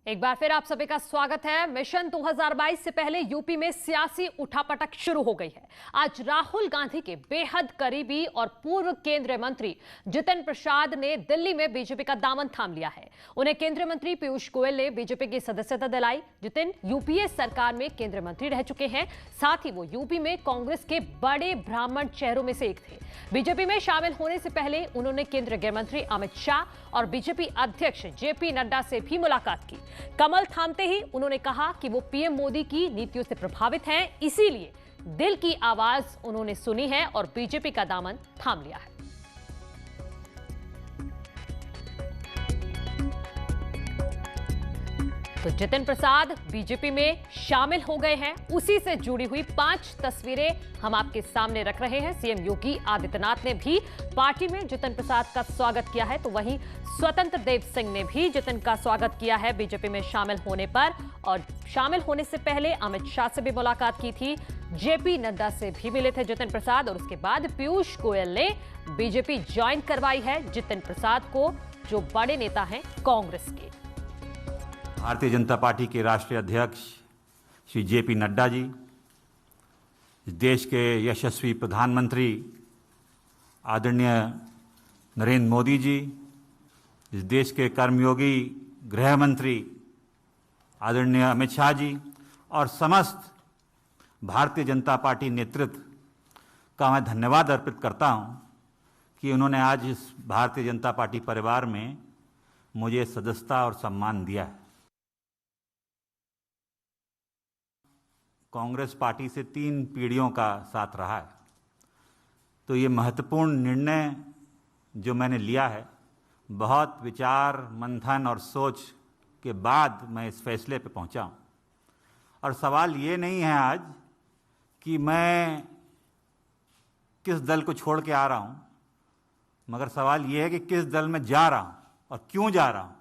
एक बार फिर आप सभी का स्वागत है। मिशन 2022 से पहले यूपी में सियासी उठापटक शुरू हो गई है। आज राहुल गांधी के बेहद करीबी और पूर्व केंद्रीय मंत्री जितिन प्रसाद ने दिल्ली में बीजेपी का दामन थाम लिया है। उन्हें केंद्रीय मंत्री पीयूष गोयल ने बीजेपी की सदस्यता दिलाई। जितिन यूपीए सरकार में केंद्रीय मंत्री रह चुके हैं, साथ ही वो यूपी में कांग्रेस के बड़े ब्राह्मण चेहरों में से एक थे। बीजेपी में शामिल होने से पहले उन्होंने केंद्रीय गृह मंत्री अमित शाह और बीजेपी अध्यक्ष जेपी नड्डा से भी मुलाकात की। कमल थामते ही उन्होंने कहा कि वो पीएम मोदी की नीतियों से प्रभावित हैं, इसीलिए दिल की आवाज उन्होंने सुनी है और बीजेपी का दामन थाम लिया है। तो जितिन प्रसाद बीजेपी में शामिल हो गए हैं। उसी से जुड़ी हुई 5 तस्वीरें हम आपके सामने रख रहे हैं। सीएम योगी आदित्यनाथ ने भी पार्टी में जितिन प्रसाद का स्वागत किया है, तो वहीं स्वतंत्र देव सिंह ने भी जितिन का स्वागत किया है बीजेपी में शामिल होने पर। और शामिल होने से पहले अमित शाह से भी मुलाकात की थी, जेपी नड्डा से भी मिले थे जितिन प्रसाद, और उसके बाद पीयूष गोयल ने बीजेपी ज्वाइन करवाई है जितिन प्रसाद को, जो बड़े नेता हैं कांग्रेस के। भारतीय जनता पार्टी के राष्ट्रीय अध्यक्ष श्री जेपी नड्डा जी, देश के यशस्वी प्रधानमंत्री आदरणीय नरेंद्र मोदी जी, इस देश के कर्मयोगी गृह मंत्री आदरणीय अमित शाह जी और समस्त भारतीय जनता पार्टी नेतृत्व का मैं धन्यवाद अर्पित करता हूं कि उन्होंने आज इस भारतीय जनता पार्टी परिवार में मुझे सदस्यता और सम्मान दिया है। कांग्रेस पार्टी से 3 पीढ़ियों का साथ रहा है, तो ये महत्वपूर्ण निर्णय जो मैंने लिया है, बहुत विचार मंथन और सोच के बाद मैं इस फैसले पे पहुंचा हूं। और सवाल ये नहीं है आज कि मैं किस दल को छोड़ के आ रहा हूं, मगर सवाल ये है कि किस दल में जा रहा हूं और क्यों जा रहा हूं।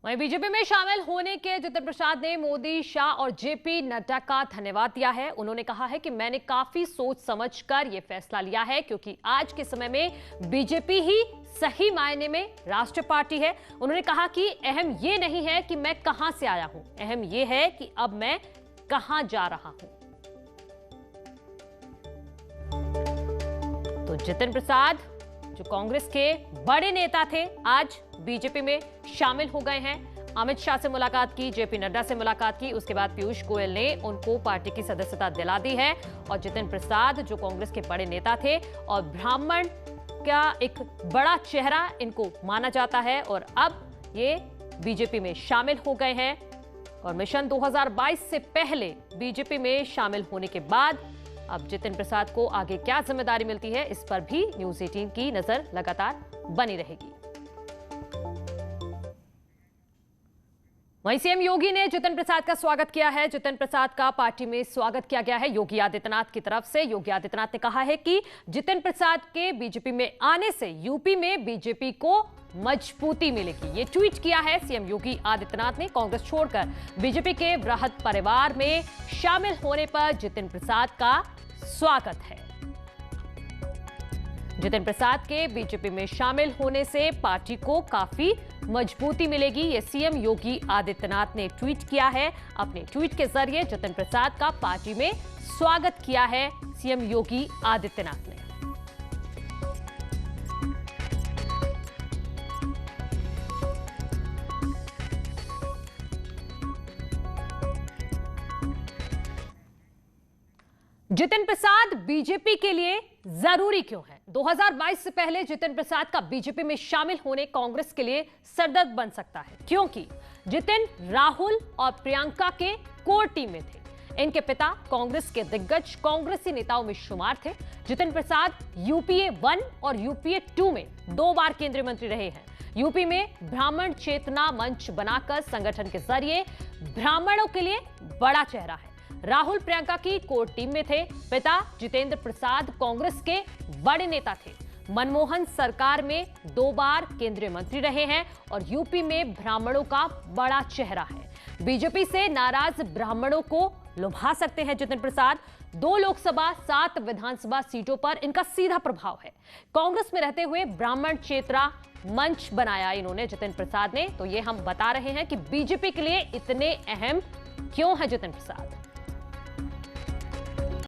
वहीं बीजेपी में शामिल होने के जितिन प्रसाद ने मोदी, शाह और जेपी नड्डा का धन्यवाद दिया है। उन्होंने कहा है कि मैंने काफी सोच समझकर यह फैसला लिया है, क्योंकि आज के समय में बीजेपी ही सही मायने में राष्ट्रीय पार्टी है। उन्होंने कहा कि अहम यह नहीं है कि मैं कहां से आया हूं, अहम यह है कि अब मैं कहां जा रहा हूं। तो जितिन प्रसाद जो कांग्रेस के बड़े नेता थे, आज बीजेपी में शामिल हो गए हैं। अमित शाह से मुलाकात की, जेपी नड्डा से मुलाकात की, उसके बाद पीयूष गोयल ने उनको पार्टी की सदस्यता दिला दी है। और जितिन प्रसाद जो कांग्रेस के बड़े नेता थे और ब्राह्मण का एक बड़ा चेहरा इनको माना जाता है, और अब ये बीजेपी में शामिल हो गए हैं। और मिशन 2022 से पहले बीजेपी में शामिल होने के बाद अब जितिन प्रसाद को आगे क्या जिम्मेदारी मिलती है, इस पर भी न्यूज़ 18 की नजर लगातार बनी रहेगी। वहीं सीएम योगी ने जितिन प्रसाद का स्वागत किया है। जितिन प्रसाद का पार्टी में स्वागत किया गया है योगी आदित्यनाथ की तरफ से। योगी आदित्यनाथ ने कहा है कि जितिन प्रसाद के बीजेपी में आने से यूपी में बीजेपी को मजबूती मिलेगी। ये ट्वीट किया है सीएम योगी आदित्यनाथ ने। कांग्रेस छोड़कर बीजेपी के बृहद परिवार में शामिल होने पर जितिन प्रसाद का स्वागत है। जितिन प्रसाद के बीजेपी में शामिल होने से पार्टी को काफी मजबूती मिलेगी, ये सीएम योगी आदित्यनाथ ने ट्वीट किया है। अपने ट्वीट के जरिए जितिन प्रसाद का पार्टी में स्वागत किया है सीएम योगी आदित्यनाथ ने। जितिन प्रसाद बीजेपी के लिए जरूरी क्यों है? 2022 से पहले जितिन प्रसाद का बीजेपी में शामिल होने कांग्रेस के लिए सरदर्द बन सकता है, क्योंकि जितिन राहुल और प्रियंका के कोर टीम में थे। इनके पिता कांग्रेस के दिग्गज कांग्रेसी नेताओं में शुमार थे। जितिन प्रसाद यूपीए 1 और यूपीए 2 में 2 बार केंद्रीय मंत्री रहे हैं। यूपी में ब्राह्मण चेतना मंच बनाकर संगठन के जरिए ब्राह्मणों के लिए बड़ा चेहरा है। राहुल प्रियंका की कोर टीम में थे। पिता जितेंद्र प्रसाद कांग्रेस के बड़े नेता थे। मनमोहन सरकार में 2 बार केंद्रीय मंत्री रहे हैं और यूपी में ब्राह्मणों का बड़ा चेहरा है। बीजेपी से नाराज ब्राह्मणों को लुभा सकते हैं जितिन प्रसाद। 2 लोकसभा 7 विधानसभा सीटों पर इनका सीधा प्रभाव है। कांग्रेस में रहते हुए ब्राह्मण चेतना मंच बनाया इन्होंने जितिन प्रसाद ने। तो ये हम बता रहे हैं कि बीजेपी के लिए इतने अहम क्यों है जितिन प्रसाद।